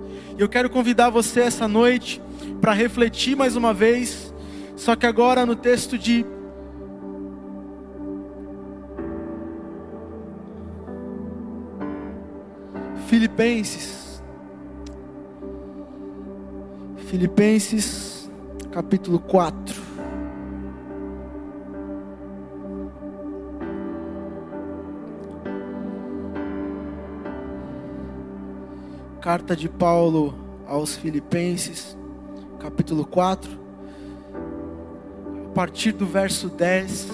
Eu quero convidar você essa noite para refletir mais uma vez, só que agora no texto de Filipenses, capítulo 4. Carta de Paulo aos Filipenses, capítulo 4, a partir do verso 10,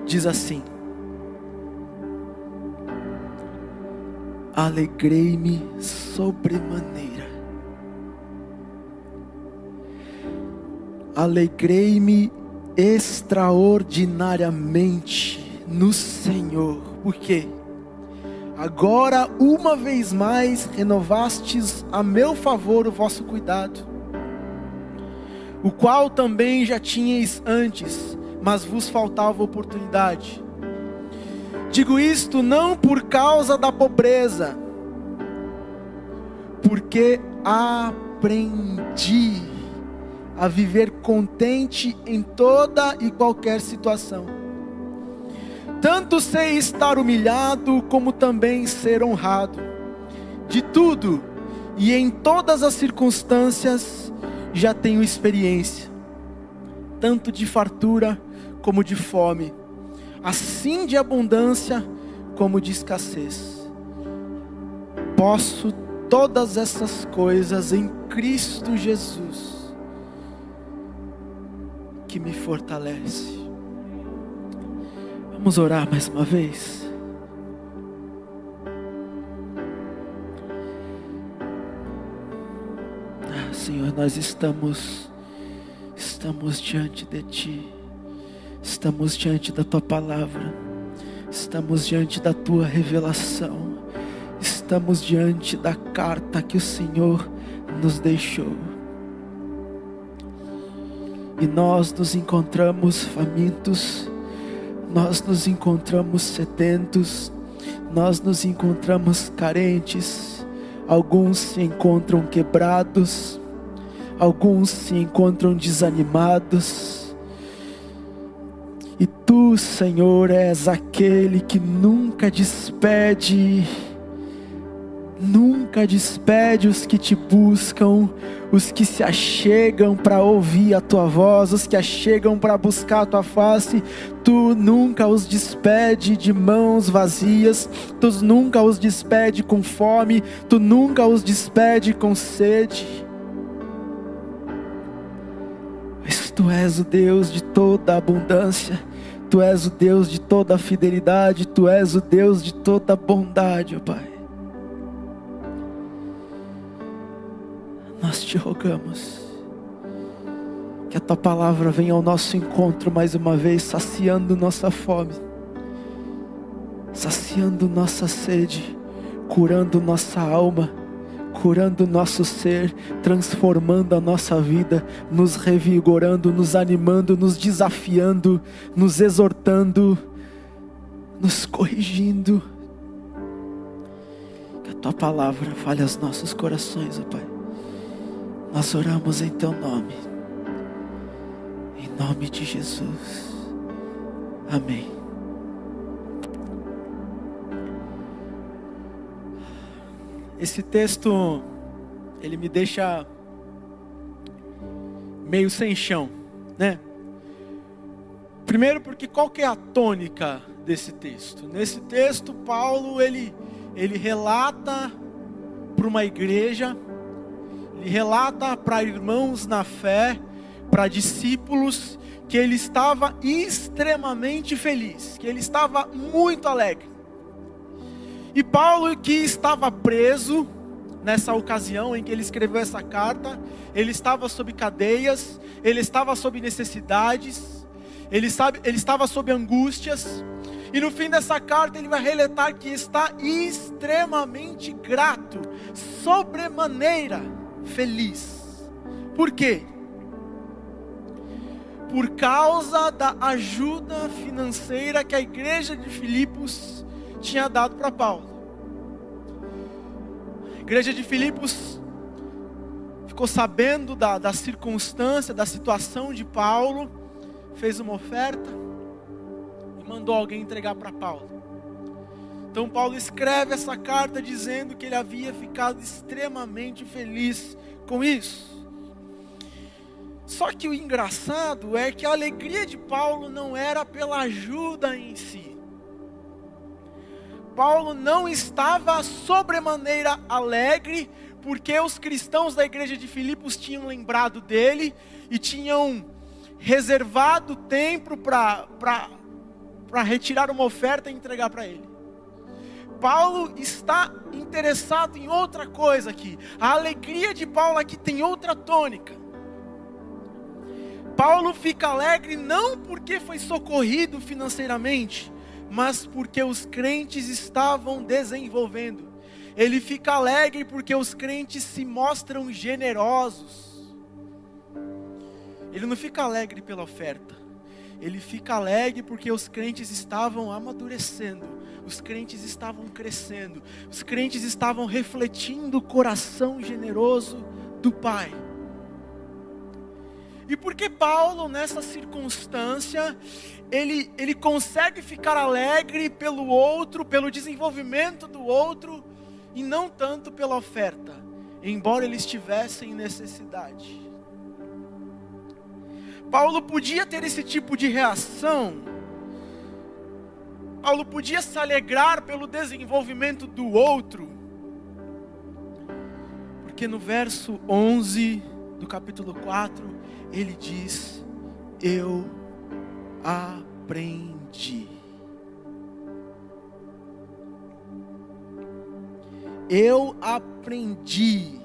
diz assim: Alegrei-me sobremaneira, alegrei-me extraordinariamente no Senhor, porque agora uma vez mais renovastes a meu favor o vosso cuidado, o qual também já tinhais antes, mas vos faltava oportunidade. Digo isto não por causa da pobreza, porque aprendi a viver contente em toda e qualquer situação. Tanto sei estar humilhado, como também ser honrado. De tudo e em todas as circunstâncias já tenho experiência, tanto de fartura como de fome, assim de abundância como de escassez. Posso todas essas coisas em Cristo Jesus, que me fortalece. Vamos orar mais uma vez. Senhor, nós estamos diante de Ti, estamos diante da Tua palavra, estamos diante da Tua revelação, estamos diante da carta que o Senhor nos deixou. E nós nos encontramos famintos, nós nos encontramos sedentos, nós nos encontramos carentes. Alguns se encontram quebrados, alguns se encontram desanimados. E Tu, Senhor, és aquele que nunca despede os que Te buscam, os que se achegam para ouvir a Tua voz, os que achegam para buscar a Tua face. Tu nunca os despede de mãos vazias, Tu nunca os despede com fome, Tu nunca os despede com sede. Mas Tu és o Deus de toda abundância, Tu és o Deus de toda fidelidade, Tu és o Deus de toda bondade, ó Pai. Nós Te rogamos que a Tua palavra venha ao nosso encontro mais uma vez, saciando nossa fome, saciando nossa sede, curando nossa alma, curando nosso ser, transformando a nossa vida, nos revigorando, nos animando, nos desafiando, nos exortando, nos corrigindo. Que a Tua palavra fale aos nossos corações, ó Pai. Nós oramos em Teu nome, em nome de Jesus, amém. Esse texto, ele me deixa meio sem chão, né? Primeiro porque qual que é a tônica desse texto? Nesse texto, Paulo, ele relata para uma igreja, ele relata para irmãos na fé, para discípulos, que ele estava extremamente feliz, que ele estava muito alegre. E Paulo, que estava preso nessa ocasião em que ele escreveu essa carta, ele estava sob cadeias, ele estava sob necessidades, ele estava sob angústias. E no fim dessa carta ele vai relatar que está extremamente grato, sobremaneira feliz. Por quê? Por causa da ajuda financeira que a igreja de Filipos tinha dado para Paulo. igreja de Filipos ficou sabendo da circunstância, da situação de Paulo, fez uma oferta e mandou alguém entregar para Paulo. Então Paulo escreve essa carta dizendo que ele havia ficado extremamente feliz com isso. Só que o engraçado é que a alegria de Paulo não era pela ajuda em si. Paulo não estava sobremaneira alegre, porque os cristãos da igreja de Filipos tinham lembrado dele e tinham reservado tempo para retirar uma oferta e entregar para ele. Paulo está interessado em outra coisa aqui. A alegria de Paulo aqui tem outra tônica. Paulo fica alegre não porque foi socorrido financeiramente, mas porque os crentes estavam desenvolvendo. Ele fica alegre porque os crentes se mostram generosos. Ele não fica alegre pela oferta. Ele fica alegre porque os crentes estavam amadurecendo. Os crentes estavam crescendo. Os crentes estavam refletindo o coração generoso do Pai. E porque Paulo, nessa circunstância, ele consegue ficar alegre pelo outro, pelo desenvolvimento do outro, e não tanto pela oferta, embora ele estivesse em necessidade. Paulo podia ter esse tipo de reação. Paulo podia se alegrar pelo desenvolvimento do outro, porque no verso 11 do capítulo 4, ele diz: eu aprendi. Eu aprendi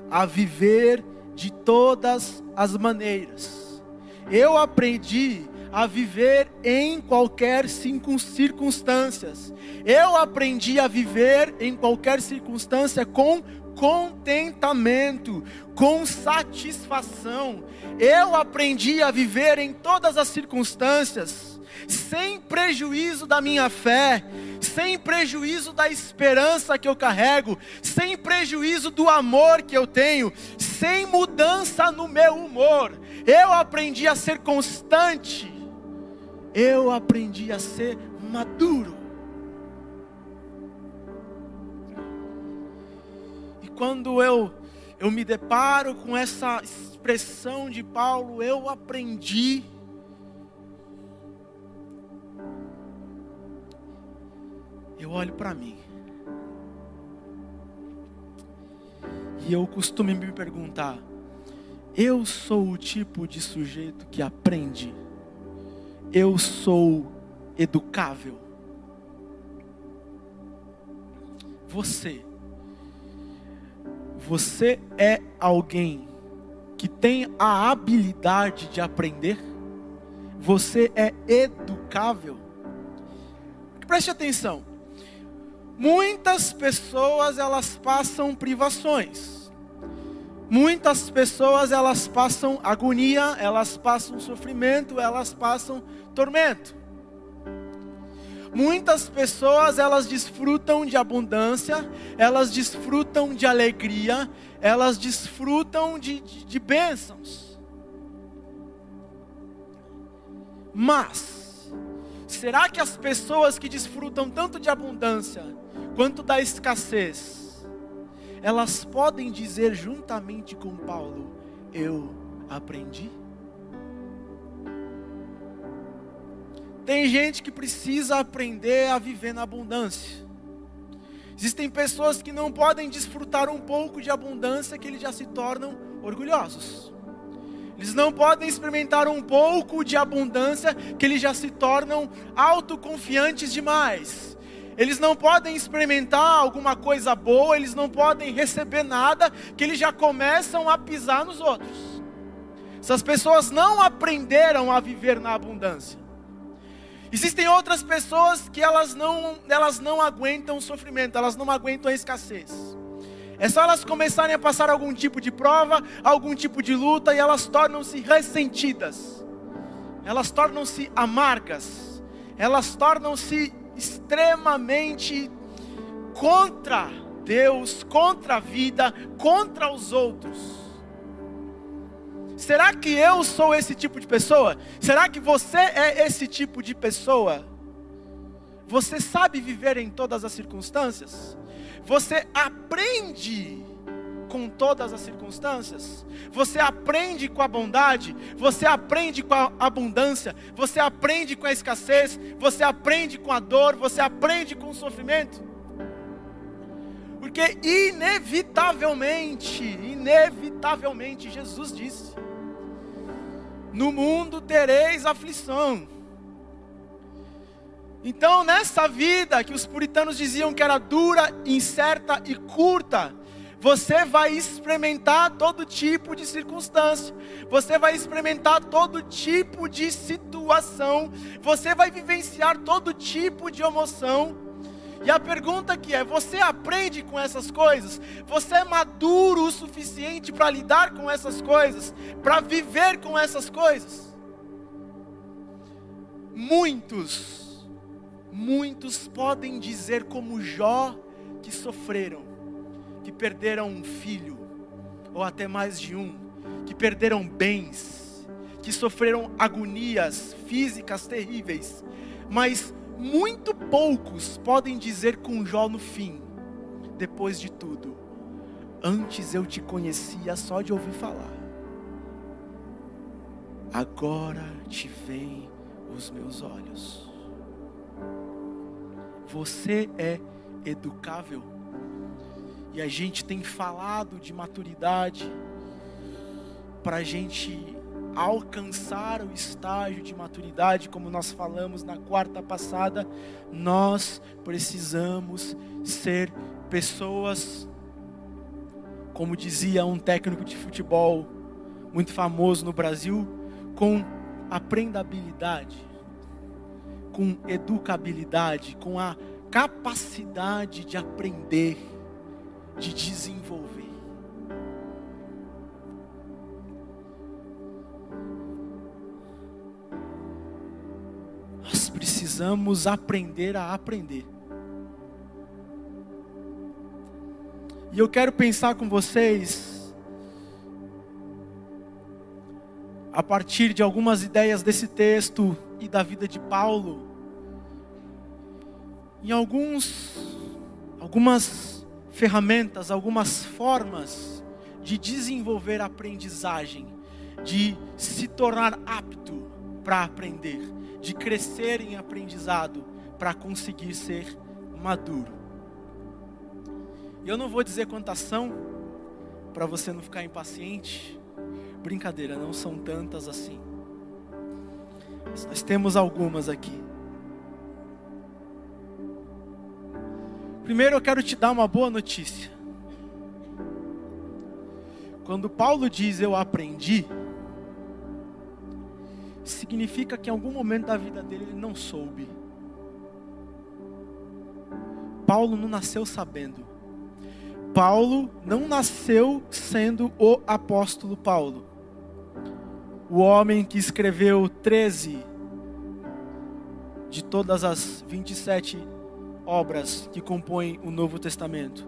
a viver de todas as maneiras. Eu aprendi a viver em qualquer circunstâncias. Eu aprendi a viver em qualquer circunstância com contentamento, com satisfação. Eu aprendi a viver em todas as circunstâncias, sem prejuízo da minha fé, sem prejuízo da esperança que eu carrego, sem prejuízo do amor que eu tenho, sem mudança no meu humor. Eu aprendi a ser constante, eu aprendi a ser maduro. E quando eu me deparo com essa expressão de Paulo, eu aprendi, eu olho para mim e eu costumo me perguntar: eu sou o tipo de sujeito que aprende? Eu sou educável? Você é alguém que tem a habilidade de aprender? Você é educável? Preste atenção. Muitas pessoas, elas passam privações. Muitas pessoas, elas passam agonia, elas passam sofrimento, elas passam tormento. Muitas pessoas, elas desfrutam de abundância, elas desfrutam de alegria, elas desfrutam de bênçãos. Mas, será que as pessoas que desfrutam tanto de abundância quanto da escassez, elas podem dizer juntamente com Paulo: eu aprendi? Tem gente que precisa aprender a viver na abundância. Existem pessoas que não podem desfrutar um pouco de abundância, que eles já se tornam orgulhosos. Eles não podem experimentar um pouco de abundância, que eles já se tornam autoconfiantes demais. Eles não podem experimentar alguma coisa boa, eles não podem receber nada, que eles já começam a pisar nos outros. Essas pessoas não aprenderam a viver na abundância. Existem outras pessoas que elas não aguentam o sofrimento, elas não aguentam a escassez. É só elas começarem a passar algum tipo de prova, algum tipo de luta, e elas tornam-se ressentidas. Elas tornam-se amargas. Elas tornam-se extremamente contra Deus, contra a vida, contra os outros. Será que eu sou esse tipo de pessoa? Será que você é esse tipo de pessoa? Você sabe viver em todas as circunstâncias? Você aprende com todas as circunstâncias? Você aprende com a bondade? Você aprende com a abundância? Você aprende com a escassez? Você aprende com a dor? Você aprende com o sofrimento? Porque inevitavelmente, Jesus disse: no mundo tereis aflição. Então, nessa vida que os puritanos diziam que era dura, incerta e curta, você vai experimentar todo tipo de circunstância, você vai experimentar todo tipo de situação, você vai vivenciar todo tipo de emoção. E a pergunta que é: você aprende com essas coisas? Você é maduro o suficiente para lidar com essas coisas? Para viver com essas coisas? Muitos podem dizer como Jó, que sofreram, que perderam um filho, ou até mais de um, que perderam bens, que sofreram agonias físicas terríveis, mas muito poucos podem dizer com Jó no fim: depois de tudo, antes eu te conhecia só de ouvir falar, agora te veem os meus olhos. Você é educável. E a gente tem falado de maturidade. Para a gente alcançar o estágio de maturidade, como nós falamos na quarta passada, nós precisamos ser pessoas, como dizia um técnico de futebol muito famoso no Brasil, com aprendabilidade, com educabilidade, com a capacidade de aprender, de desenvolver. Nós precisamos aprender a aprender. E eu quero pensar com vocês, a partir de algumas ideias desse texto e da vida de Paulo, em algumas ferramentas, algumas formas de desenvolver a aprendizagem, de se tornar apto para aprender, de crescer em aprendizado para conseguir ser maduro. Eu não vou dizer quantas são, para você não ficar impaciente. Brincadeira, não são tantas assim. Nós temos algumas aqui. Primeiro eu quero te dar uma boa notícia. Quando Paulo diz eu aprendi, significa que em algum momento da vida dele ele não soube. Paulo não nasceu sabendo. Paulo não nasceu sendo o apóstolo Paulo, o homem que escreveu 13 de todas as 27 obras que compõem o Novo Testamento.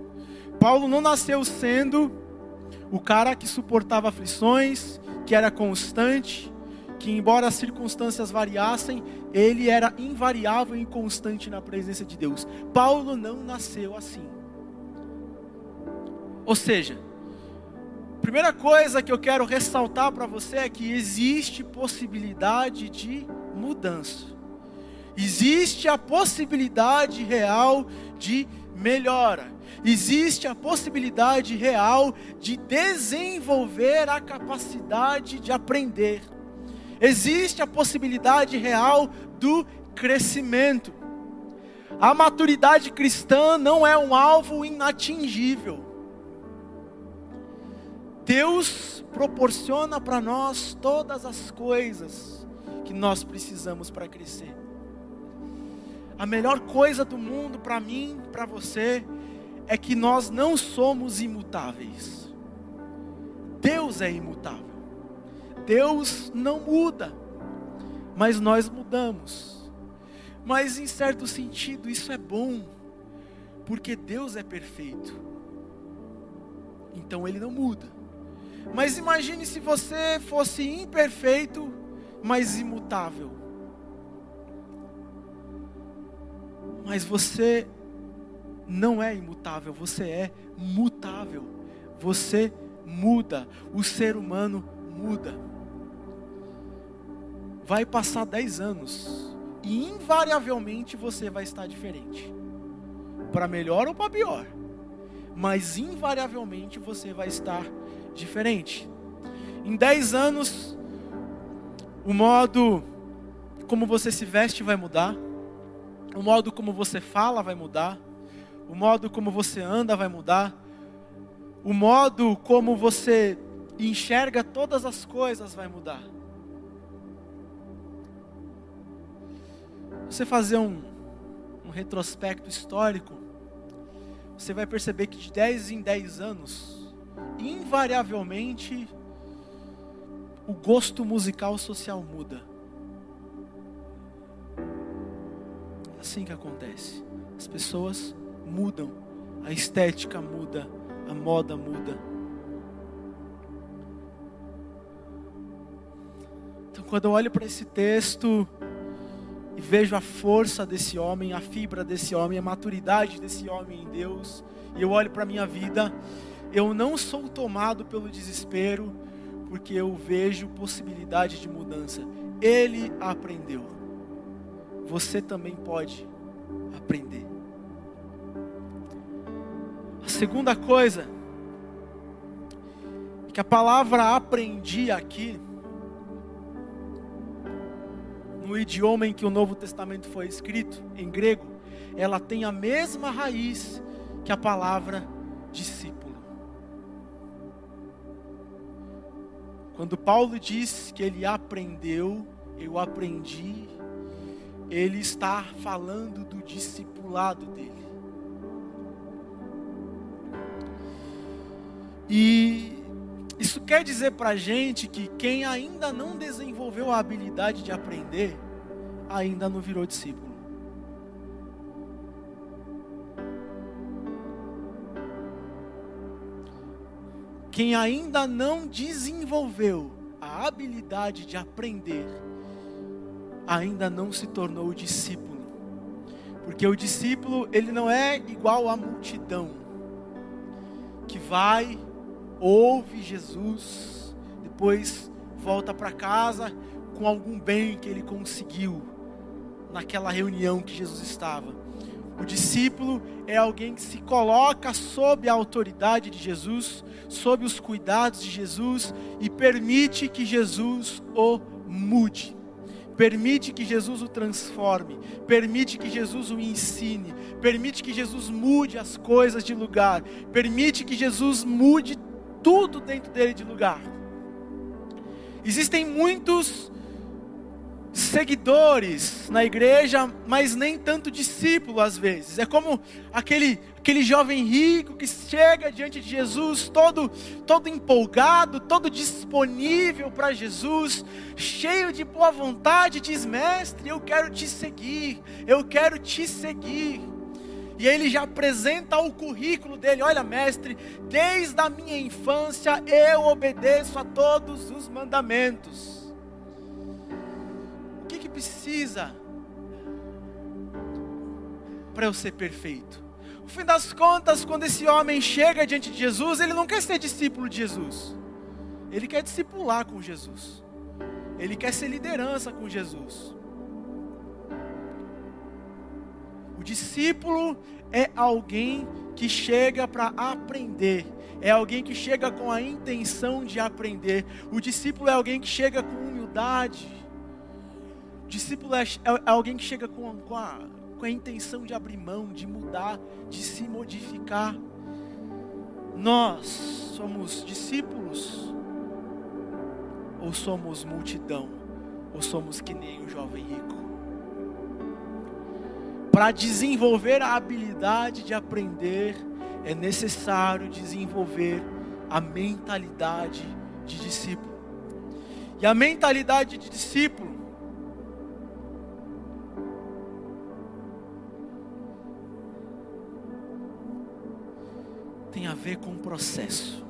Paulo não nasceu sendo o cara que suportava aflições, que era constante, que embora as circunstâncias variassem, ele era invariável e constante na presença de Deus. Paulo não nasceu assim. Ou seja, a primeira coisa que eu quero ressaltar para você é que existe possibilidade de mudança. Existe a possibilidade real de melhora. Existe a possibilidade real de desenvolver a capacidade de aprender. Existe a possibilidade real do crescimento. A maturidade cristã não é um alvo inatingível. Deus proporciona para nós todas as coisas que nós precisamos para crescer. A melhor coisa do mundo para mim, para você, é que nós não somos imutáveis. Deus é imutável. Deus não muda, mas nós mudamos. Mas em certo sentido isso é bom, Porque Deus é perfeito. Então Ele não muda. Mas imagine se você fosse imperfeito, mas imutável. Mas você não é imutável, você é mutável. Você muda, o ser humano muda. Vai passar 10 anos e invariavelmente você vai estar diferente. Para melhor ou para pior. Mas invariavelmente você vai estar diferente. Em 10 anos, o modo como você se veste vai mudar. O modo como você fala vai mudar. O modo como você anda vai mudar. O modo como você enxerga todas as coisas vai mudar. Você fazer um retrospecto histórico, você vai perceber que de 10 em 10 anos, invariavelmente, o gosto musical social muda. É assim que acontece. As pessoas mudam, a estética muda, a moda muda. Então, quando eu olho para esse texto e vejo a força desse homem, a fibra desse homem, a maturidade desse homem em Deus, e eu olho para a minha vida, eu não sou tomado pelo desespero, porque eu vejo possibilidade de mudança. Ele aprendeu. Você também pode aprender. A segunda coisa, é que a palavra aprendi aqui, no idioma em que o Novo Testamento foi escrito, em grego, ela tem a mesma raiz que a palavra discípulo. Quando Paulo diz que ele aprendeu, eu aprendi, ele está falando do discipulado dele. E isso quer dizer para a gente que quem ainda não desenvolveu a habilidade de aprender, ainda não virou discípulo. Quem ainda não desenvolveu a habilidade de aprender, ainda não se tornou discípulo. Porque o discípulo, ele não é igual à multidão, que vai, ouve Jesus, depois volta para casa com algum bem que ele conseguiu naquela reunião que Jesus estava. O discípulo é alguém que se coloca sob a autoridade de Jesus, sob os cuidados de Jesus e permite que Jesus o mude. Permite que Jesus o transforme, permite que Jesus o ensine, permite que Jesus mude as coisas de lugar, permite que Jesus mude tudo dentro dele de lugar. Existem muitos seguidores na igreja, mas nem tanto discípulo às vezes. É como aquele jovem rico que chega diante de Jesus todo empolgado, todo disponível para Jesus, cheio de boa vontade, diz: mestre, eu quero te seguir, eu quero te seguir. E ele já apresenta o currículo dele: olha, mestre, desde a minha infância eu obedeço a todos os mandamentos. O que precisa para eu ser perfeito? No fim das contas, quando esse homem chega diante de Jesus, ele não quer ser discípulo de Jesus. Ele quer discipular com Jesus. Ele quer ser liderança com Jesus. O discípulo é alguém que chega para aprender. É alguém que chega com a intenção de aprender. O discípulo é alguém que chega com humildade. O discípulo é alguém que chega com a intenção de abrir mão, de mudar, de se modificar. Nós somos discípulos? Ou somos multidão? Ou somos que nem o jovem rico? Para desenvolver a habilidade de aprender, é necessário desenvolver a mentalidade de discípulo. E a mentalidade de discípulo ver com o processo.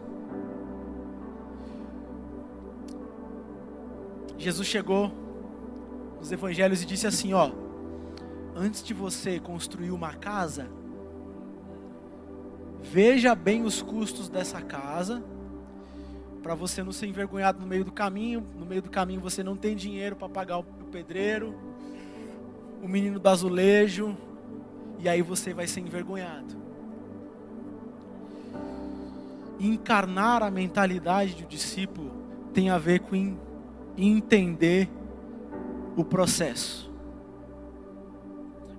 Jesus chegou nos evangelhos e disse assim, ó: antes de você construir uma casa, veja bem os custos dessa casa, para você não ser envergonhado no meio do caminho. No meio do caminho você não tem dinheiro para pagar o pedreiro, o menino do azulejo, e aí você vai ser envergonhado. Encarnar a mentalidade do discípulo tem a ver com entender o processo.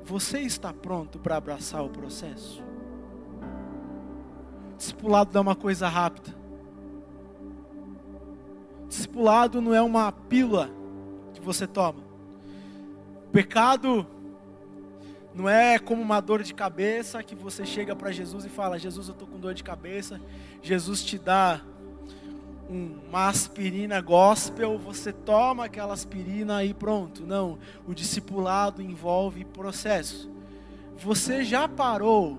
Você está pronto para abraçar o processo? Discipulado não é uma coisa rápida. Discipulado não é uma pílula que você toma. O pecado não é como uma dor de cabeça que você chega para Jesus e fala: Jesus, eu estou com dor de cabeça. Jesus te dá uma aspirina gospel, você toma aquela aspirina e pronto. Não, o discipulado envolve processo. Você já parou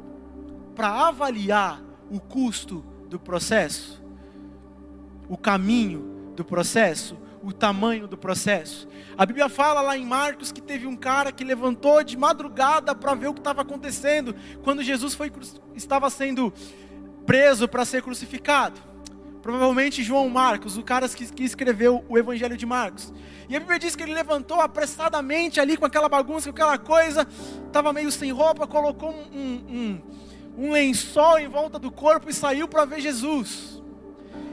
para avaliar o custo do processo? O caminho do processo? O tamanho do processo? A Bíblia fala lá em Marcos que teve um cara que levantou de madrugada para ver o que estava acontecendo quando Jesus estava sendo preso para ser crucificado. Provavelmente João Marcos, o cara que escreveu o Evangelho de Marcos. E a Bíblia diz que ele levantou apressadamente ali com aquela bagunça, com aquela coisa, estava meio sem roupa, colocou um lençol em volta do corpo e saiu para ver Jesus.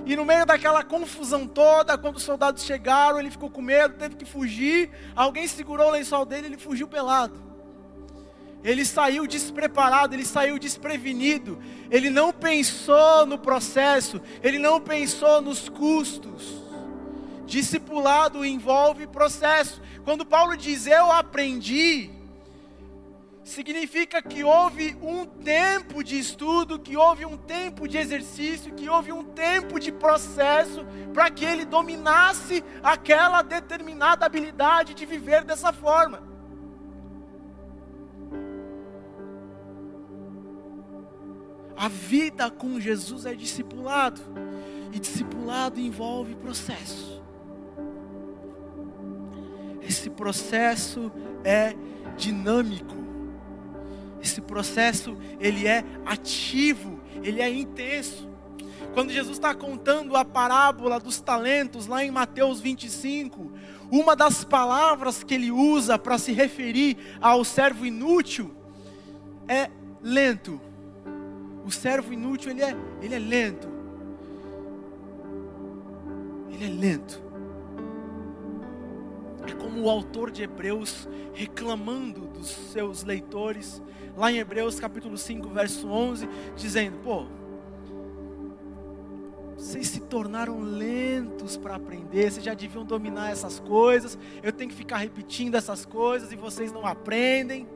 E no meio daquela confusão toda, quando os soldados chegaram, ele ficou com medo, teve que fugir. Alguém segurou o lençol dele, ele fugiu pelado. Ele saiu despreparado, ele saiu desprevenido. Ele não pensou no processo, ele não pensou nos custos. Discipulado envolve processo. Quando Paulo diz eu aprendi, significa que houve um tempo de estudo, que houve um tempo de exercício, que houve um tempo de processo para que ele dominasse aquela determinada habilidade de viver dessa forma. A vida com Jesus é discipulado, e discipulado envolve processo. Esse processo é dinâmico. Esse processo, ele é ativo, ele é intenso. Quando Jesus está contando a parábola dos talentos, lá em Mateus 25, uma das palavras que ele usa para se referir ao servo inútil é lento. O servo inútil, ele é lento. Ele é lento. É como o autor de Hebreus reclamando dos seus leitores, lá em Hebreus capítulo 5, verso 11, dizendo: vocês se tornaram lentos para aprender, vocês já deviam dominar essas coisas, eu tenho que ficar repetindo essas coisas e vocês não aprendem.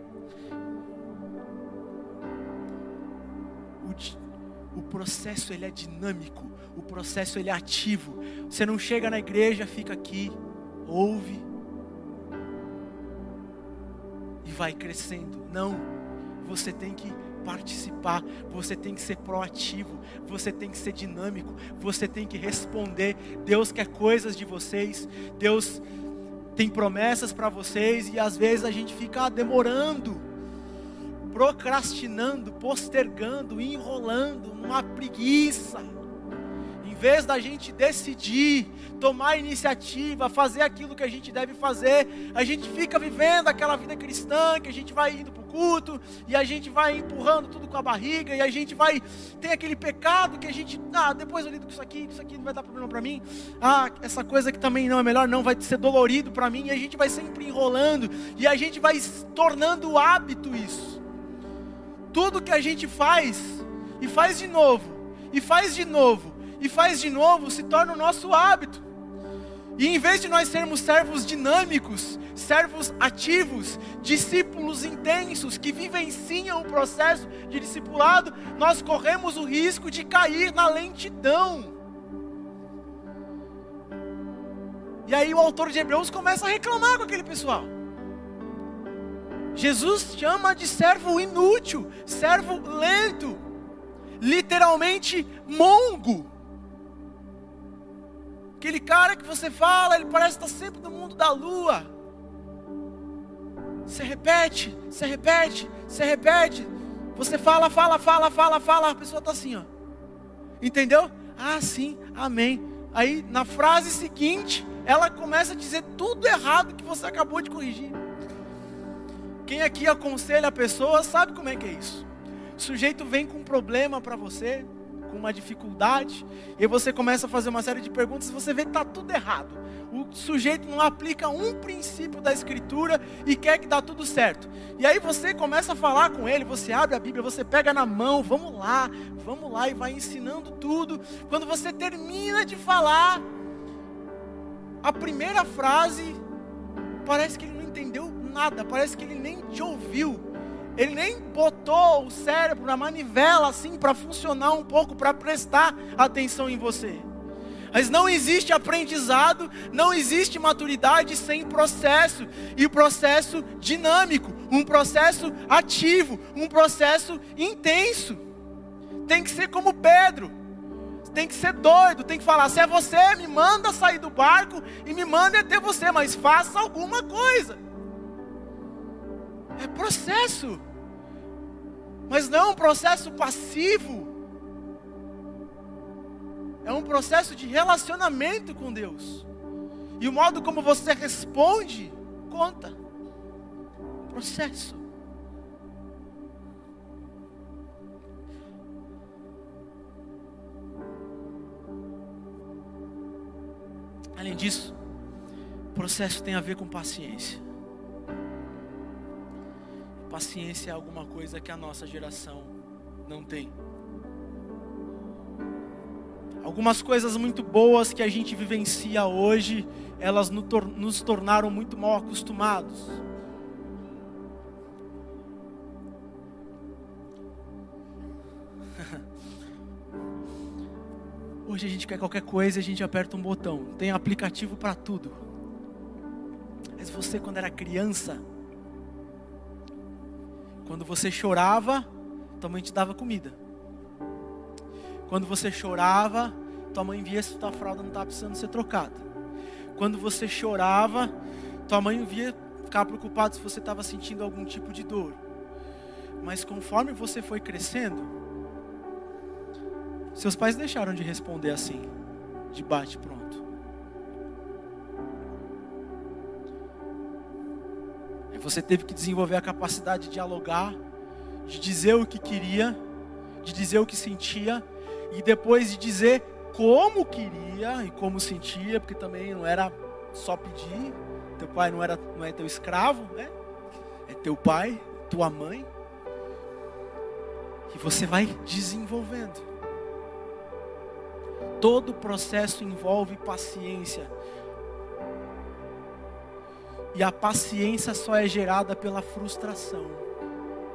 O processo, ele é dinâmico, o processo, ele é ativo. Você não chega na igreja, fica aqui, ouve e vai crescendo. Não, você tem que participar, você tem que ser proativo, você tem que ser dinâmico, você tem que responder. Deus quer coisas de vocês, Deus tem promessas para vocês, e às vezes a gente fica demorando, procrastinando, postergando, enrolando, uma preguiça. Em vez da gente decidir, tomar iniciativa, fazer aquilo que a gente deve fazer, a gente fica vivendo aquela vida cristã, que a gente vai indo para o culto, e a gente vai empurrando tudo com a barriga, e a gente vai, tem aquele pecado que a gente, depois eu lido com isso aqui não vai dar problema para mim, essa coisa que também não é melhor, não, vai ser dolorido para mim, e a gente vai sempre enrolando, e a gente vai tornando hábito isso. Tudo que a gente faz, e faz de novo, e faz de novo, e faz de novo, se torna o nosso hábito. E em vez de nós sermos servos dinâmicos, servos ativos, discípulos intensos, que vivenciam o processo de discipulado, nós corremos o risco de cair na lentidão. E aí o autor de Hebreus começa a reclamar com aquele pessoal. Jesus chama de servo inútil, servo lento. literalmente mongo. Aquele cara que você fala, ele parece estar sempre no mundo da lua. Você repete, você repete, você repete. Você fala, a pessoa está assim, ó. Entendeu? Ah, sim, amém. Aí na frase seguinte, ela começa a dizer tudo errado que você acabou de corrigir. Quem aqui aconselha a pessoa sabe como é que é isso. O sujeito vem com um problema para você, com uma dificuldade, e você começa a fazer uma série de perguntas e você vê que está tudo errado. O sujeito não aplica um princípio da escritura e quer que dá tudo certo. E aí você começa a falar com ele, você abre a Bíblia, você pega na mão, vamos lá, e vai ensinando tudo. Quando você termina de falar, a primeira frase, parece que ele não entendeu nada, parece que ele nem te ouviu. Ele nem botou o cérebro na manivela assim para funcionar um pouco, para prestar atenção em você. Mas não existe aprendizado, não existe maturidade sem processo. E processo dinâmico, um processo ativo, um processo intenso. Tem que ser como Pedro. Tem que ser doido, tem que falar, se é você, me manda sair do barco e me manda até você, mas faça alguma coisa. É processo, mas não é um processo passivo. É um processo de relacionamento com Deus. E o modo como você responde, conta. Processo. Além disso, o processo tem a ver com paciência. Paciência é alguma coisa que a nossa geração não tem. Algumas coisas muito boas que a gente vivencia hoje, elas nos tornaram muito mal acostumados. Hoje a gente quer qualquer coisa e a gente aperta um botão. Tem aplicativo para tudo. Mas você, quando era criança, quando você chorava, tua mãe te dava comida. Quando você chorava, tua mãe via se tua fralda não estava precisando ser trocada. Quando você chorava, tua mãe via ficar preocupada se você estava sentindo algum tipo de dor. Mas conforme você foi crescendo, seus pais deixaram de responder assim, de bate pronto. E você teve que desenvolver a capacidade de dialogar, de dizer o que queria, de dizer o que sentia, e depois de dizer como queria e como sentia, porque também não era só pedir. Teu pai não é teu escravo, né? É teu pai, tua mãe. E você vai desenvolvendo. Todo processo envolve paciência. E a paciência só é gerada pela frustração.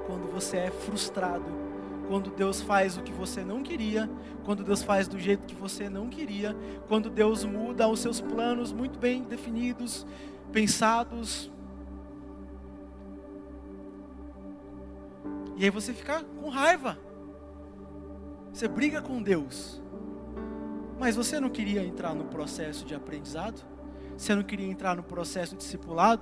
Quando você é frustrado, quando Deus faz o que você não queria, quando Deus faz do jeito que você não queria, quando Deus muda os seus planos muito bem definidos, pensados. E aí você fica com raiva. Você briga com Deus. Mas você não queria entrar no processo de aprendizado? Você não queria entrar no processo discipulado?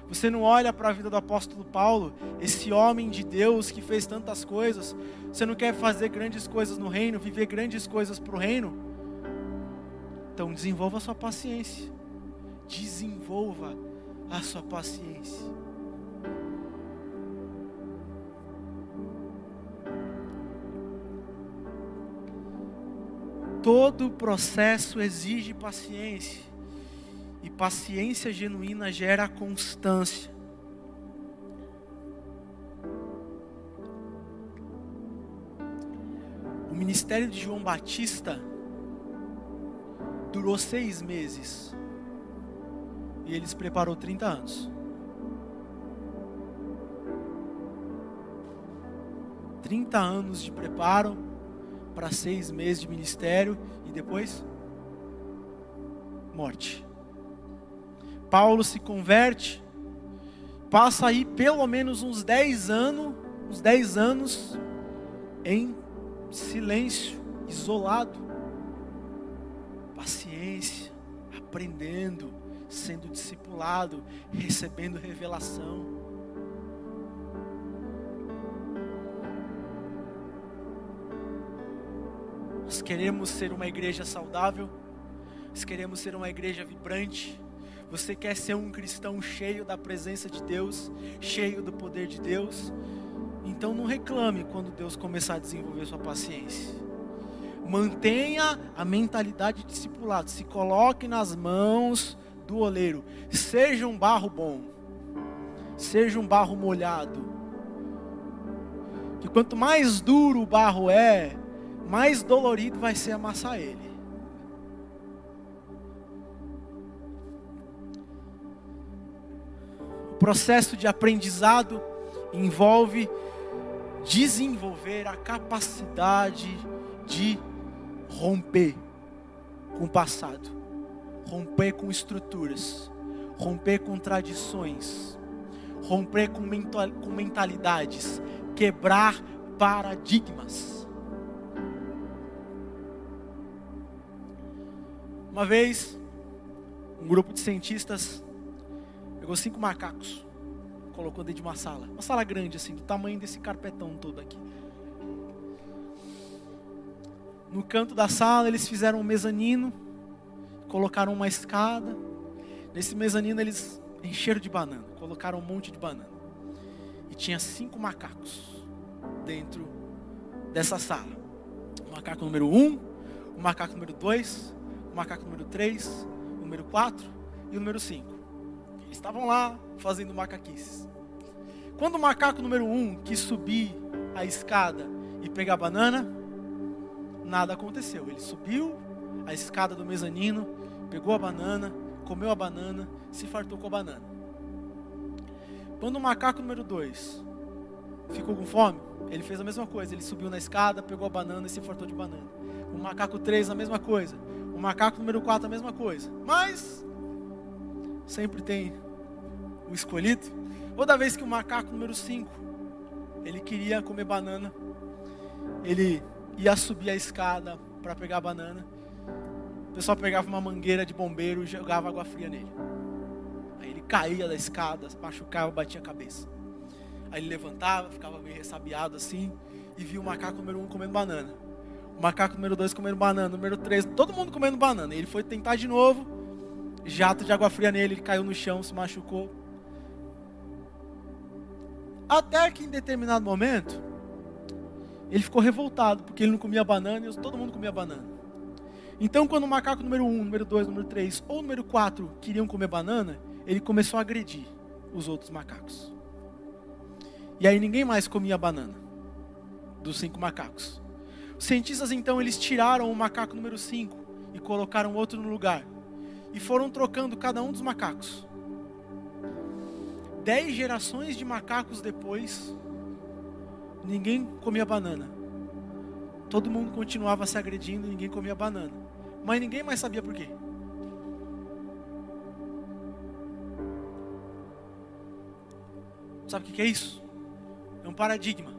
Você não olha para a vida do apóstolo Paulo, esse homem de Deus que fez tantas coisas? Você não quer fazer grandes coisas no reino, viver grandes coisas para o reino? Então desenvolva a sua paciência. Desenvolva a sua paciência. Todo processo exige paciência. E paciência genuína gera constância. O ministério de João Batista durou 6 meses. E ele se preparou 30 anos. 30 anos de preparo para 6 meses de ministério e depois morte. Paulo se converte, passa aí pelo menos uns 10 anos em silêncio, isolado, paciência, aprendendo, sendo discipulado, recebendo revelação. Nós queremos ser uma igreja saudável, nós queremos ser uma igreja vibrante. Você quer ser um cristão cheio da presença de Deus, cheio do poder de Deus? Então não reclame quando Deus começar a desenvolver sua paciência. Mantenha a mentalidade de discipulado. Se coloque nas mãos do oleiro. Seja um barro bom. Seja um barro molhado. Que quanto mais duro o barro é, mais dolorido vai ser amassar ele. O processo de aprendizado envolve desenvolver a capacidade de romper com o passado, romper com estruturas, romper com tradições, romper com mentalidades, quebrar paradigmas. Uma vez, um grupo de cientistas pegou 5 macacos, colocou dentro de uma sala grande assim, do tamanho desse carpetão todo aqui. No canto da sala eles fizeram um mezanino, colocaram uma escada. Nesse mezanino eles encheram de banana, colocaram um monte de banana. E tinha 5 macacos dentro dessa sala. O macaco número 1, o macaco número 2, o macaco número 3, o número 4 e o número 5. Eles estavam lá fazendo macaquices. Quando o macaco número 1 quis subir a escada e pegar a banana, nada aconteceu. Ele subiu a escada do mezanino, pegou a banana, comeu a banana, se fartou com a banana. Quando o macaco número 2 ficou com fome, ele fez a mesma coisa. Ele subiu na escada, pegou a banana e se fartou de banana. O macaco 3 a mesma coisa. O macaco número 4 a mesma coisa. Mas sempre tem o escolhido. Toda vez que o macaco número 5 ele queria comer banana, ele ia subir a escada para pegar a banana, o pessoal pegava uma mangueira de bombeiro e jogava água fria nele. Aí ele caía da escada, machucava, batia a cabeça. Aí ele levantava, ficava meio ressabiado assim, e via o macaco número 1 comendo banana, o macaco número 2 comendo banana, o número 3, todo mundo comendo banana. E ele foi tentar de novo, jato de água fria nele, ele caiu no chão, se machucou. Até que em determinado momento, ele ficou revoltado, porque ele não comia banana e todo mundo comia banana. Então quando o macaco número 1, número 2, número 3 ou número 4 queriam comer banana, ele começou a agredir os outros macacos. E aí ninguém mais comia banana, dos 5 macacos. Os cientistas então, eles tiraram o macaco número 5 e colocaram outro no lugar. E foram trocando cada um dos macacos. 10 gerações de macacos depois, ninguém comia banana. Todo mundo continuava se agredindo, ninguém comia banana. Mas ninguém mais sabia por quê. Sabe o que é isso? É um paradigma.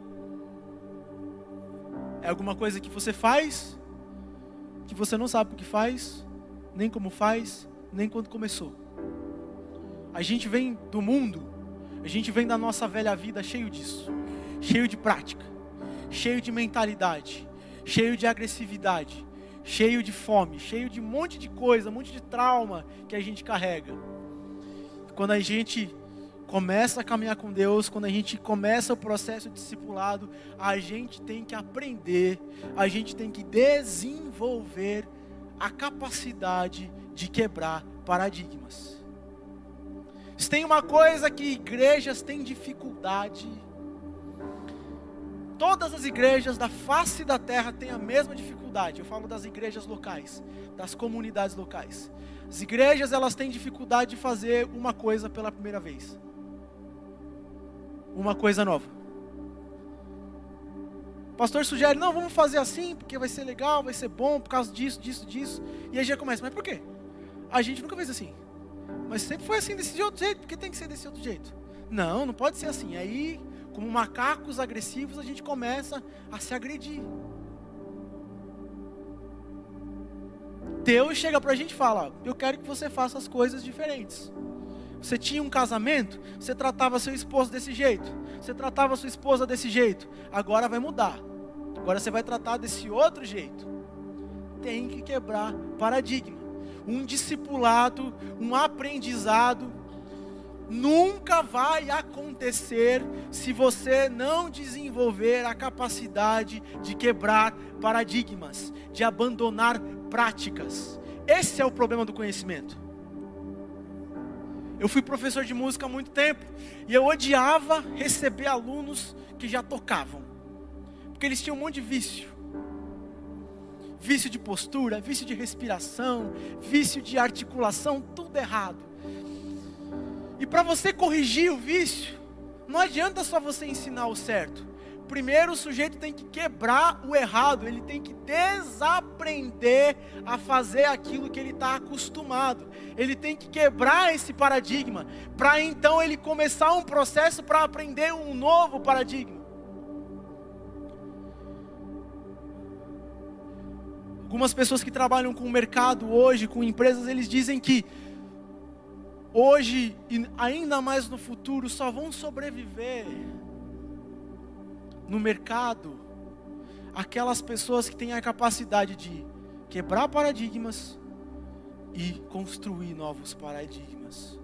É alguma coisa que você faz, que você não sabe o que faz, nem como faz, nem quando começou. A gente vem do mundo, a gente vem da nossa velha vida cheio disso. Cheio de prática, cheio de mentalidade, cheio de agressividade, cheio de fome, cheio de um monte de coisa, um monte de trauma que a gente carrega. Quando a gente começa a caminhar com Deus, quando a gente começa o processo de discipulado, a gente tem que aprender, a gente tem que desenvolver a capacidade de quebrar paradigmas. Se tem uma coisa que igrejas têm dificuldade, todas as igrejas da face da terra têm a mesma dificuldade. Eu falo das igrejas locais, das comunidades locais. As igrejas, elas têm dificuldade de fazer uma coisa pela primeira vez. Uma coisa nova. O pastor sugere, não, vamos fazer assim, porque vai ser legal, vai ser bom, por causa disso. E aí já começa, mas por quê? A gente nunca fez assim. Mas sempre foi assim, desse outro jeito, porque tem que ser desse outro jeito. Não pode ser assim. Aí, como macacos agressivos, a gente começa a se agredir. Deus chega para a gente e fala: eu quero que você faça as coisas diferentes. Você tinha um casamento, você tratava seu esposo desse jeito, você tratava sua esposa desse jeito, agora vai mudar. Agora você vai tratar desse outro jeito. Tem que quebrar paradigma. Um discipulado, um aprendizado, nunca vai acontecer se você não desenvolver a capacidade de quebrar paradigmas, de abandonar práticas. Esse é o problema do conhecimento. Eu fui professor de música há muito tempo e eu odiava receber alunos que já tocavam, porque eles tinham um monte de vício. Vício de postura, vício de respiração, vício de articulação, tudo errado. E para você corrigir o vício, não adianta só você ensinar o certo. Primeiro o sujeito tem que quebrar o errado, ele tem que desaprender a fazer aquilo que ele está acostumado. Ele tem que quebrar esse paradigma, para então ele começar um processo para aprender um novo paradigma. Algumas pessoas que trabalham com o mercado hoje, com empresas, eles dizem que hoje e ainda mais no futuro só vão sobreviver no mercado aquelas pessoas que têm a capacidade de quebrar paradigmas e construir novos paradigmas.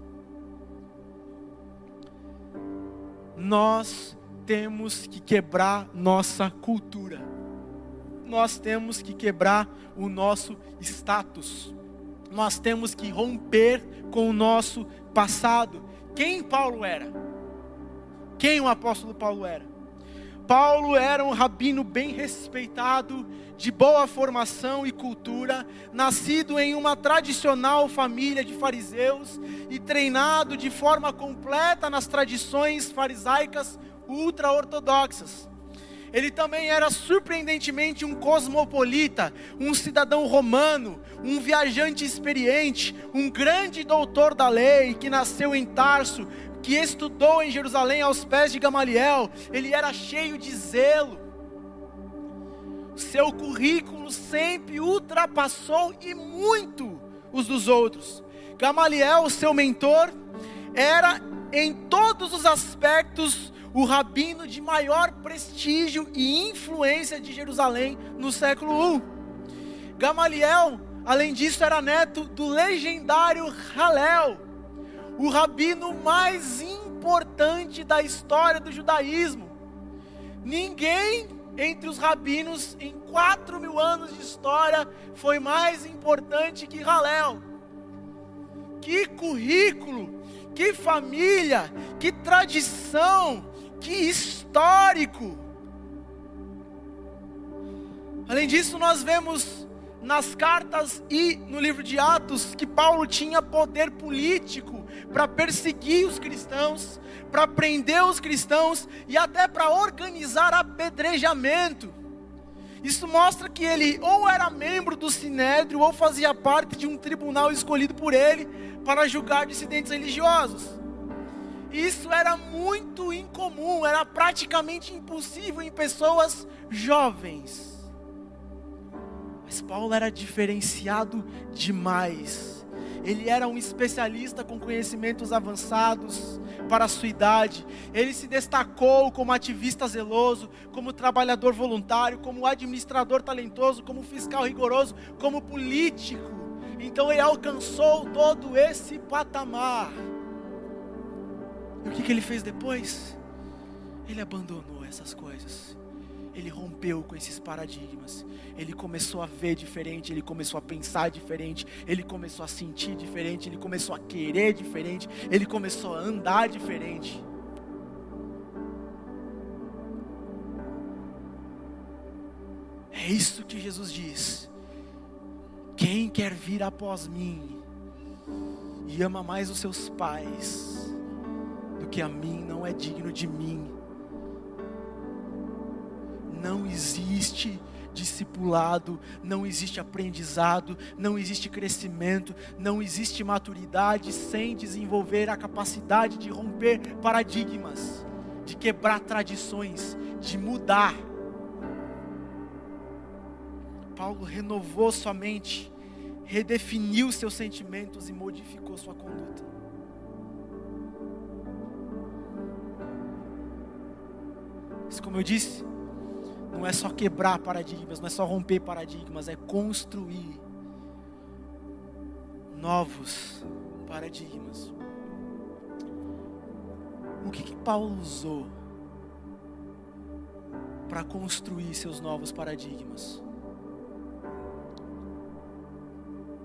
Nós temos que quebrar nossa cultura. Nós temos que quebrar o nosso status. Nós temos que romper com o nosso passado. Quem Paulo era? Quem o apóstolo Paulo era? Paulo era um rabino bem respeitado, de boa formação e cultura, nascido em uma tradicional família de fariseus e treinado de forma completa nas tradições farisaicas ultra-ortodoxas. Ele também era surpreendentemente um cosmopolita, um cidadão romano, um viajante experiente, um grande doutor da lei que nasceu em Tarso, que estudou em Jerusalém aos pés de Gamaliel. Ele era cheio de zelo. Seu currículo sempre ultrapassou e muito os dos outros. Gamaliel, seu mentor, era em todos os aspectos o rabino de maior prestígio e influência de Jerusalém no século I. Gamaliel, além disso, era neto do legendário Halel, o rabino mais importante da história do judaísmo. Ninguém entre os rabinos em 4.000 anos de história foi mais importante que Halel. Que currículo, que família, que tradição, que histórico. Além disso, nós vemos nas cartas e no livro de Atos que Paulo tinha poder político para perseguir os cristãos, para prender os cristãos e até para organizar apedrejamento. Isso mostra que ele ou era membro do Sinédrio ou fazia parte de um tribunal escolhido por ele para julgar dissidentes religiosos. Isso era muito incomum, era praticamente impossível em pessoas jovens. Mas Paulo era diferenciado demais. Ele era um especialista com conhecimentos avançados para a sua idade. Ele se destacou como ativista zeloso, como trabalhador voluntário, como administrador talentoso, como fiscal rigoroso, como político. Então ele alcançou todo esse patamar. E o que ele fez depois? Ele abandonou essas coisas. Ele rompeu com esses paradigmas. Ele começou a ver diferente, ele começou a pensar diferente, ele começou a sentir diferente, ele começou a querer diferente, ele começou a andar diferente. É isso que Jesus diz. Quem quer vir após mim e ama mais os seus pais do que a mim, não é digno de mim. Não existe discipulado, não existe aprendizado, não existe crescimento, não existe maturidade sem desenvolver a capacidade de romper paradigmas, de quebrar tradições, de mudar. Paulo renovou sua mente, redefiniu seus sentimentos e modificou sua conduta. Mas como eu disse, não é só quebrar paradigmas, não é só romper paradigmas, é construir novos paradigmas. O que Paulo usou para construir seus novos paradigmas?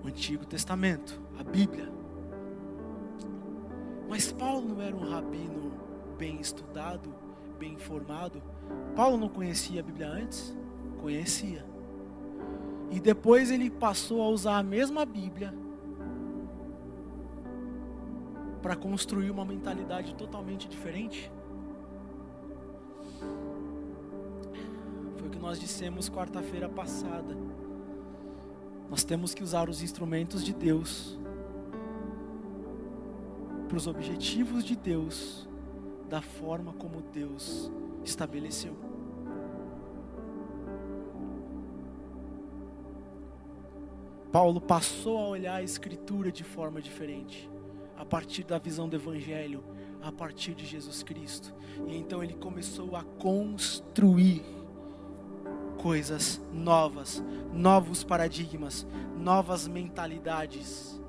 O Antigo Testamento, a Bíblia. Mas Paulo não era um rabino bem estudado, bem informado. Paulo não conhecia a Bíblia antes? Conhecia. E depois ele passou a usar a mesma Bíblia para construir uma mentalidade totalmente diferente? Foi o que nós dissemos quarta-feira passada. Nós temos que usar os instrumentos de Deus para os objetivos de Deus, da forma como Deus estabeleceu. Paulo passou a olhar a Escritura de forma diferente, a partir da visão do Evangelho, a partir de Jesus Cristo. E então ele começou a construir coisas novas, novos paradigmas, novas mentalidades,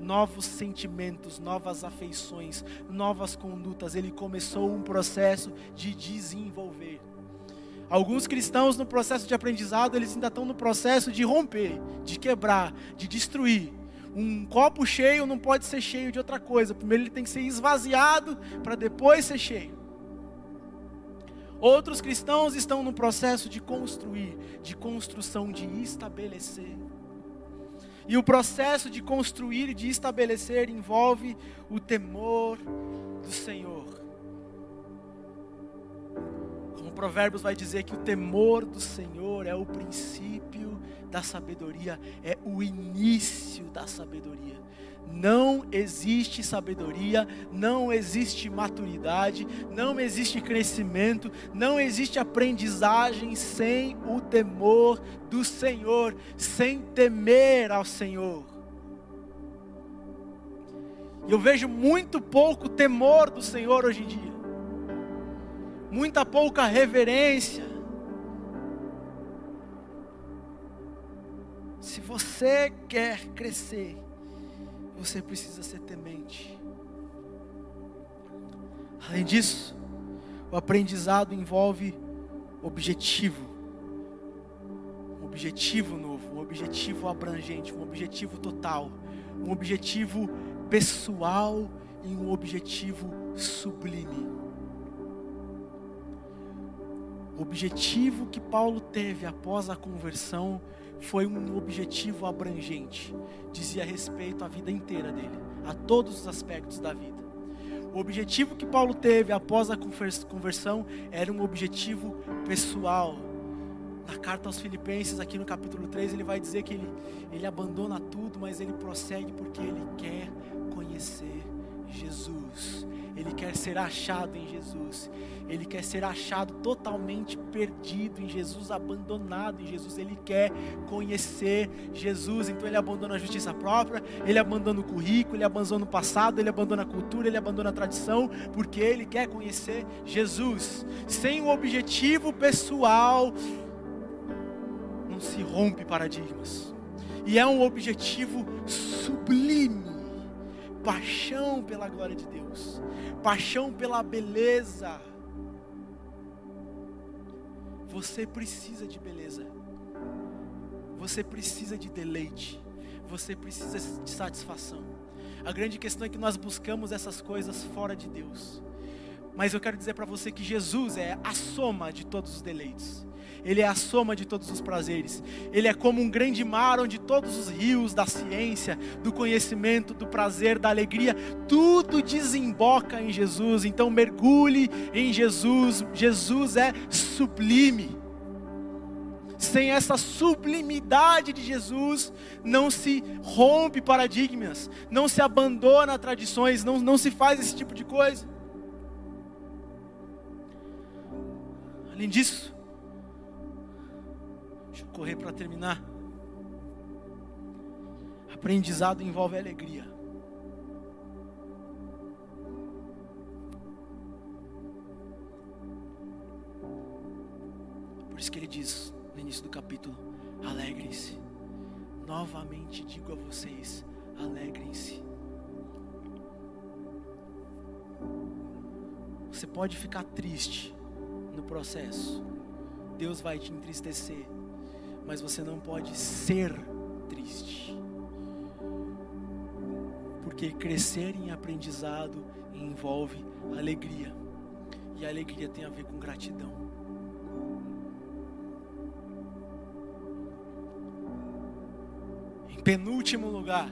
novos sentimentos, novas afeições, novas condutas. Ele começou um processo de desenvolver. Alguns cristãos no processo de aprendizado, eles ainda estão no processo de romper, de quebrar, de destruir. Um copo cheio não pode ser cheio de outra coisa. Primeiro ele tem que ser esvaziado para depois ser cheio. Outros cristãos estão no processo de construir, de construção, de estabelecer. E o processo de construir e de estabelecer envolve o temor do Senhor. Como Provérbios vai dizer que o temor do Senhor é o princípio da sabedoria, é o início da sabedoria. Não existe sabedoria, não existe maturidade, não existe crescimento, não existe aprendizagem sem o temor do Senhor, sem temer ao Senhor. E eu vejo muito pouco temor do Senhor hoje em dia, muita pouca reverência. Se você quer crescer, você precisa ser temente. Além disso, o aprendizado envolve objetivo. Um objetivo novo, um objetivo abrangente, um objetivo total, um objetivo pessoal e um objetivo sublime. O objetivo que Paulo teve após a conversão foi um objetivo abrangente, dizia respeito à vida inteira dele, a todos os aspectos da vida. O objetivo que Paulo teve após a conversão era um objetivo pessoal. Na carta aos Filipenses, aqui no capítulo 3, ele vai dizer que ele abandona tudo, mas ele prossegue porque ele quer conhecer Jesus. Ele quer ser achado em Jesus. Ele quer ser achado totalmente perdido em Jesus, abandonado em Jesus. Ele quer conhecer Jesus. Então ele abandona a justiça própria, ele abandona o currículo, ele abandona o passado, ele abandona a cultura, ele abandona a tradição, porque ele quer conhecer Jesus. Sem um objetivo pessoal, não se rompe paradigmas. E é um objetivo sublime. Paixão pela glória de Deus, paixão pela beleza. Você precisa de beleza, você precisa de deleite, você precisa de satisfação. A grande questão é que nós buscamos essas coisas fora de Deus. Mas eu quero dizer para você que Jesus é a soma de todos os deleites. Ele é a soma de todos os prazeres. Ele é como um grande mar onde todos os rios da ciência, do conhecimento, do prazer, da alegria, tudo desemboca em Jesus. Então mergulhe em Jesus. Jesus é sublime. Sem essa sublimidade de Jesus, não se rompe paradigmas, não se abandona tradições, não se faz esse tipo de coisa. Além disso, deixa eu correr para terminar. aprendizado envolve alegria. Por isso que ele diz no início do capítulo: alegrem-se. Novamente digo a vocês, alegrem-se. Você pode ficar triste no processo, Deus vai te entristecer, mas você não pode ser triste, porque crescer em aprendizado envolve alegria, e a alegria tem a ver com gratidão. Em penúltimo lugar,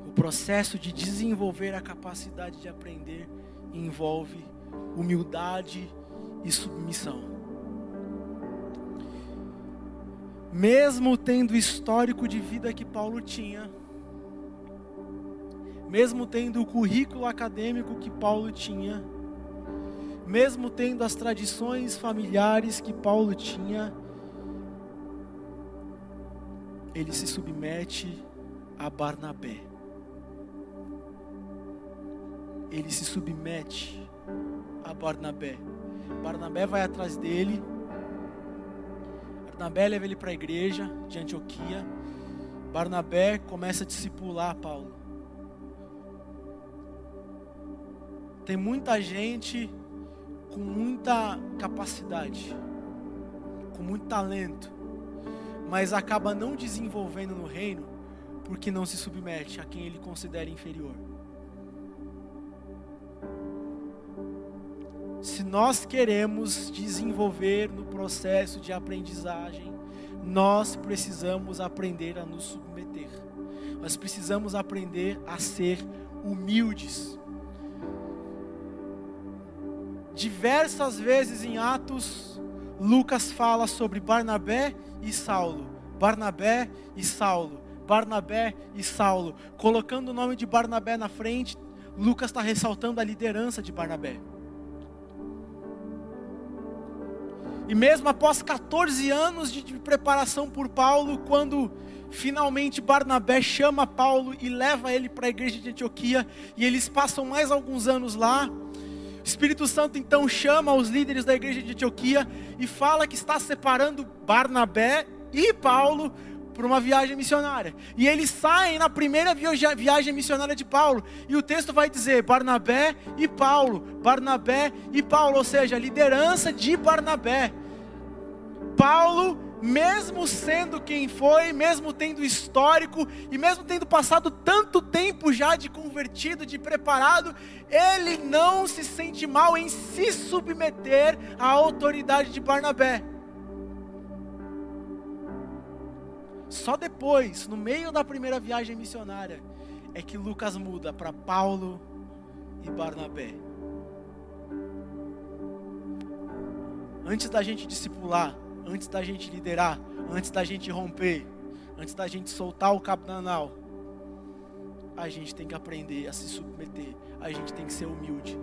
o processo de desenvolver a capacidade de aprender envolve humildade e submissão. Mesmo tendo o histórico de vida que Paulo tinha, mesmo tendo o currículo acadêmico que Paulo tinha, mesmo tendo as tradições familiares que Paulo tinha, ele se submete a Barnabé. Ele se submete a Barnabé. Barnabé vai atrás dele. Barnabé leva ele para a igreja de Antioquia. Barnabé começa a discipular Paulo. Tem muita gente com muita capacidade, com muito talento, mas acaba não desenvolvendo no reino porque não se submete a quem ele considera inferior. Se nós queremos desenvolver no processo de aprendizagem, nós precisamos aprender a nos submeter. Nós precisamos aprender a ser humildes. Diversas vezes em Atos, Lucas fala sobre Barnabé e Saulo. Barnabé e Saulo. Barnabé e Saulo. Colocando o nome de Barnabé na frente, Lucas está ressaltando a liderança de Barnabé. E mesmo após 14 anos de preparação por Paulo, quando finalmente Barnabé chama Paulo e leva ele para a igreja de Antioquia, e eles passam mais alguns anos lá, o Espírito Santo então chama os líderes da igreja de Antioquia e fala que está separando Barnabé e Paulo para uma viagem missionária. E eles saem na primeira viagem missionária de Paulo, e o texto vai dizer Barnabé e Paulo, Barnabé e Paulo, ou seja, a liderança de Barnabé. Paulo, mesmo sendo quem foi, mesmo tendo histórico, e mesmo tendo passado tanto tempo já de convertido, de preparado, ele não se sente mal em se submeter à autoridade de Barnabé. Só depois, no meio da primeira viagem missionária, é que Lucas muda para Paulo e Barnabé. Antes da gente discipular, antes da gente liderar, antes da gente romper, antes da gente soltar o cabo da nau, a gente tem que aprender a se submeter, a gente tem que ser humilde.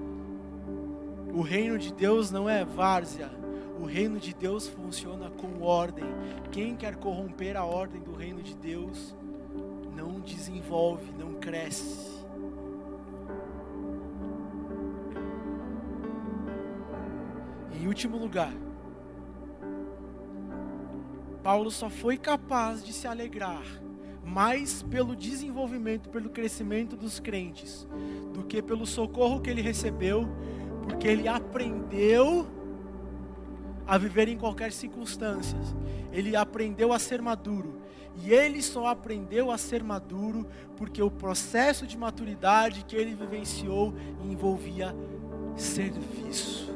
O reino de Deus não é várzea. O reino de Deus funciona com ordem. Quem quer corromper a ordem do reino de Deus não desenvolve, não cresce. Em último lugar, Paulo só foi capaz de se alegrar mais pelo desenvolvimento, pelo crescimento dos crentes, do que pelo socorro que ele recebeu, porque ele aprendeu a viver em qualquer circunstância. Ele aprendeu a ser maduro. E ele só aprendeu a ser maduro porque o processo de maturidade que ele vivenciou envolvia serviço.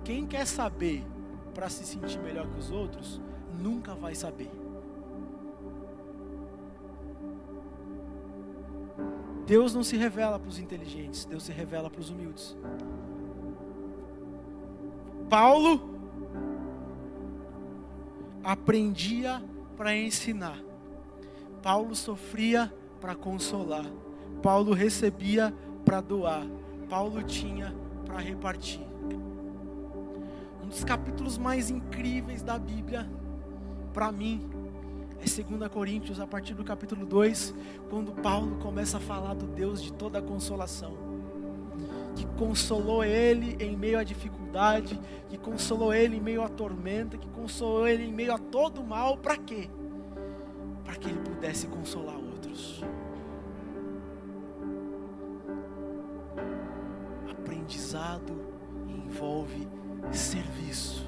Quem quer saber para se sentir melhor que os outros, nunca vai saber. Deus não se revela para os inteligentes, Deus se revela para os humildes. Paulo aprendia para ensinar. Paulo sofria para consolar. Paulo recebia para doar. Paulo tinha para repartir. dos capítulos mais incríveis da Bíblia, para mim, é 2 Coríntios, a partir do capítulo 2, quando Paulo começa a falar do Deus de toda a consolação, que consolou ele em meio à dificuldade, que consolou ele em meio à tormenta, que consolou ele em meio a todo o mal. Para quê? Para que ele pudesse consolar outros. Aprendizado envolve serviço.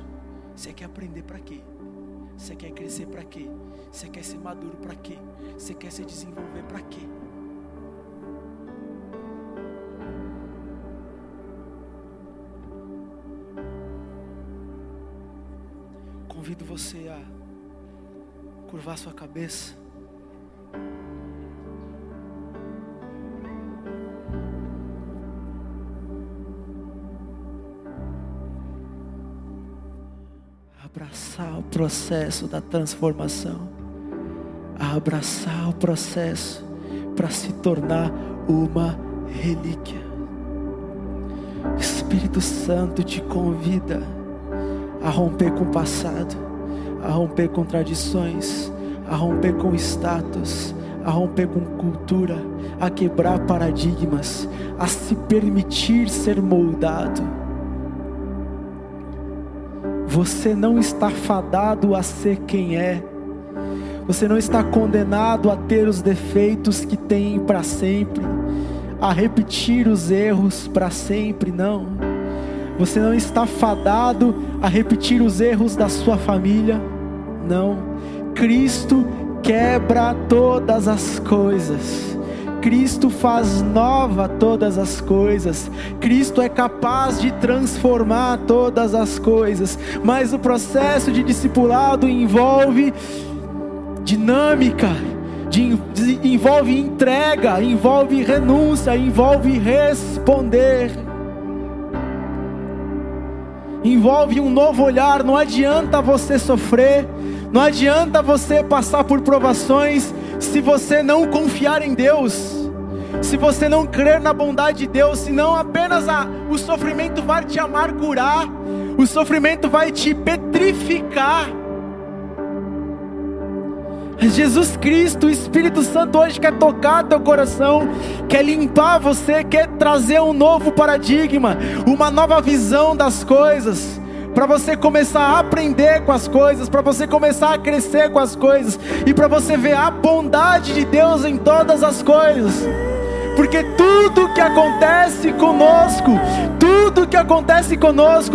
Você quer aprender para quê? Você quer crescer para quê? Você quer ser maduro para quê? Você quer se desenvolver para quê? Convido você a curvar sua cabeça. Abraçar o processo da transformação. Abraçar o processo para se tornar uma relíquia. O Espírito Santo te convida a romper com o passado, a romper com tradições, a romper com status, a romper com cultura, a quebrar paradigmas, a se permitir ser moldado. Você não está fadado a ser quem é. Você não está condenado a ter os defeitos que tem para sempre, a repetir os erros para sempre, não. Você não está fadado a repetir os erros da sua família, não. Cristo quebra todas as coisas. Cristo faz nova todas as coisas. Cristo é capaz de transformar todas as coisas. Mas o processo de discipulado envolve dinâmica, envolve entrega, envolve renúncia, envolve responder, envolve um novo olhar. Não adianta você sofrer, não adianta você passar por provações se você não confiar em Deus, se você não crer na bondade de Deus. Senão apenas o sofrimento vai te amargurar, o sofrimento vai te petrificar. Jesus Cristo, o Espírito Santo hoje quer tocar teu coração, quer limpar você, quer trazer um novo paradigma, uma nova visão das coisas, para você começar a aprender com as coisas, para você começar a crescer com as coisas, e para você ver a bondade de Deus em todas as coisas. Porque tudo que acontece conosco,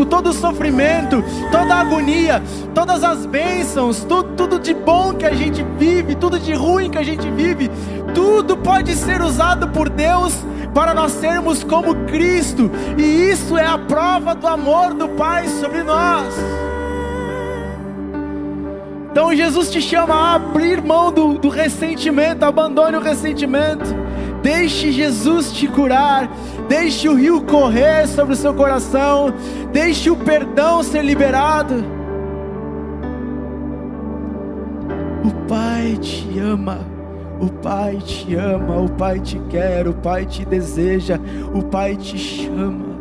todo o sofrimento, toda a agonia, todas as bênçãos, tudo de bom que a gente vive, tudo de ruim que a gente vive, tudo pode ser usado por Deus para nós sermos como Cristo. E isso é a prova do amor do Pai sobre nós. Então Jesus te chama a abrir mão do ressentimento. Abandone o ressentimento. Deixe Jesus te curar. Deixe o rio correr sobre o seu coração. Deixe o perdão ser liberado. O Pai te ama. O Pai te ama. O Pai te quer. O Pai te deseja. O Pai te chama.